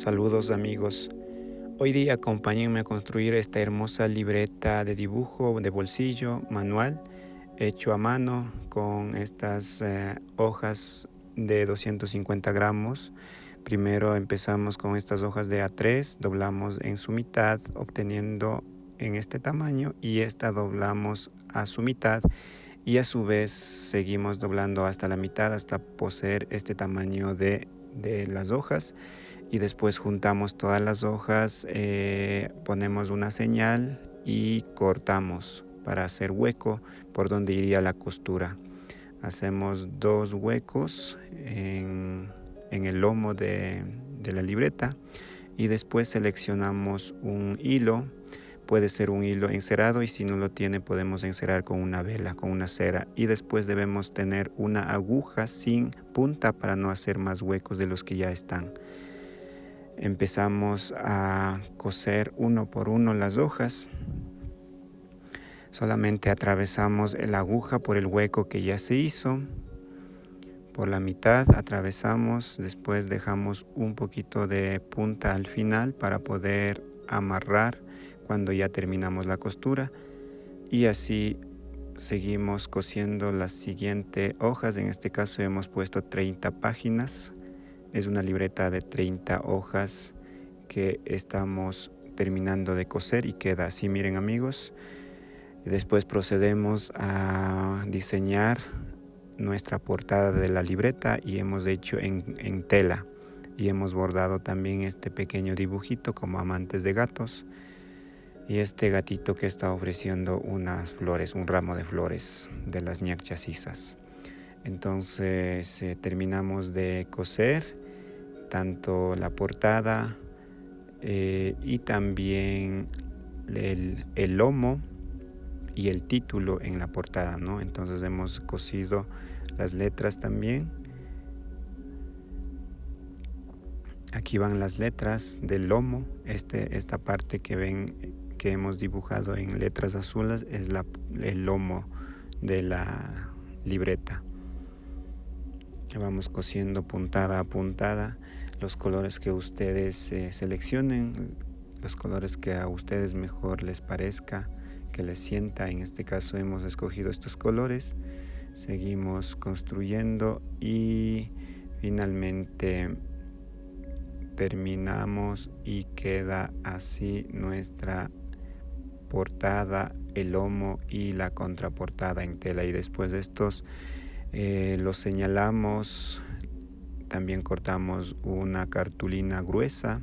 Saludos amigos, hoy día acompáñenme a construir esta hermosa libreta de dibujo de bolsillo manual hecho a mano con estas hojas de 250 gramos. Primero empezamos con estas hojas de A3, doblamos en su mitad obteniendo en este tamaño y esta doblamos a su mitad y a su vez seguimos doblando hasta la mitad hasta poseer este tamaño de las hojas. Y después juntamos todas las hojas, ponemos una señal y cortamos para hacer hueco por donde iría la costura. Hacemos dos huecos en el lomo de la libreta y después seleccionamos un hilo. Puede ser un hilo encerado y si no lo tiene podemos encerar con una vela, con una cera. Y después debemos tener una aguja sin punta para no hacer más huecos de los que ya están. Empezamos a coser uno por uno las hojas. Solamente atravesamos la aguja por el hueco que ya se hizo. Por la mitad atravesamos, después dejamos un poquito de punta al final para poder amarrar cuando ya terminamos la costura. Y así seguimos cosiendo las siguientes hojas. En este caso hemos puesto 30 páginas. Es una libreta de 30 hojas que estamos terminando de coser y queda así, miren amigos. Después procedemos a diseñar nuestra portada de la libreta y hemos hecho en tela. Y hemos bordado también este pequeño dibujito como amantes de gatos. Y este gatito que está ofreciendo unas flores, un ramo de flores de las ñacchasisas. Entonces terminamos de coser tanto la portada y también el lomo y el título en la portada, ¿no? Entonces hemos cosido las letras también. Aquí van las letras del lomo. Esta parte que ven que hemos dibujado en letras azules es el lomo de la libreta. Vamos cosiendo puntada a puntada los colores que ustedes seleccionen, los colores que a ustedes mejor les parezca, que les sienta. En este caso hemos escogido estos colores. Seguimos construyendo y finalmente terminamos y queda así nuestra portada, el lomo y la contraportada en tela. Y después de estos los señalamos, también cortamos una cartulina gruesa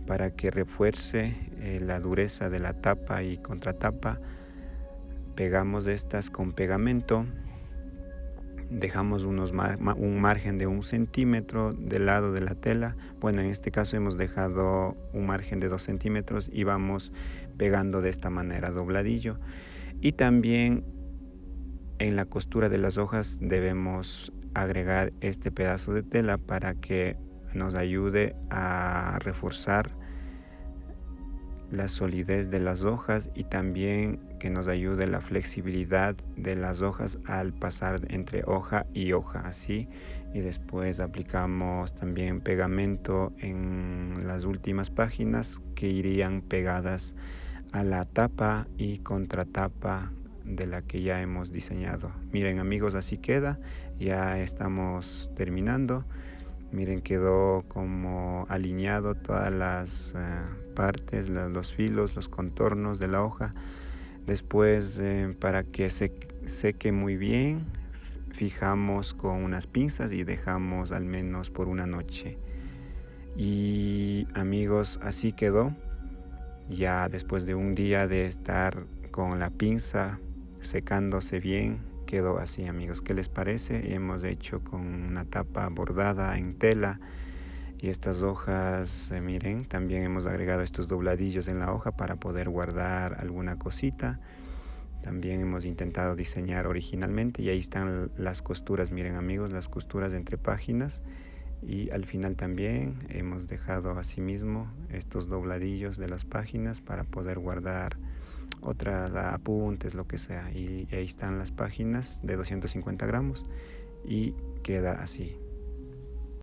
para que refuerce la dureza de la tapa y contratapa. Pegamos estas con pegamento, dejamos un margen de 1 centímetro del lado de la tela. Bueno, en este caso hemos dejado un margen de 2 centímetros y vamos pegando de esta manera, dobladillo. Y también en la costura de las hojas debemos agregar este pedazo de tela para que nos ayude a reforzar la solidez de las hojas y también que nos ayude la flexibilidad de las hojas al pasar entre hoja y hoja, así. Y después aplicamos también pegamento en las últimas páginas que irían pegadas a la tapa y contratapa de la que ya hemos diseñado. Miren amigos, así queda. Ya estamos terminando. Miren, quedó como alineado todas las partes, los filos, los contornos de la hoja. Después para que se seque muy bien, fijamos con unas pinzas y dejamos al menos por una noche. Y amigos, así quedó. Ya después de un día de estar con la pinza secándose bien, quedó así amigos. ¿Qué les parece? Hemos hecho con una tapa bordada en tela y estas hojas, miren, también hemos agregado estos dobladillos en la hoja para poder guardar alguna cosita. También hemos intentado diseñar originalmente y ahí están las costuras, miren amigos, las costuras entre páginas. Y al final también hemos dejado asimismo estos dobladillos de las páginas para poder guardar otras apuntes, lo que sea. Y ahí están las páginas de 250 gramos y queda así.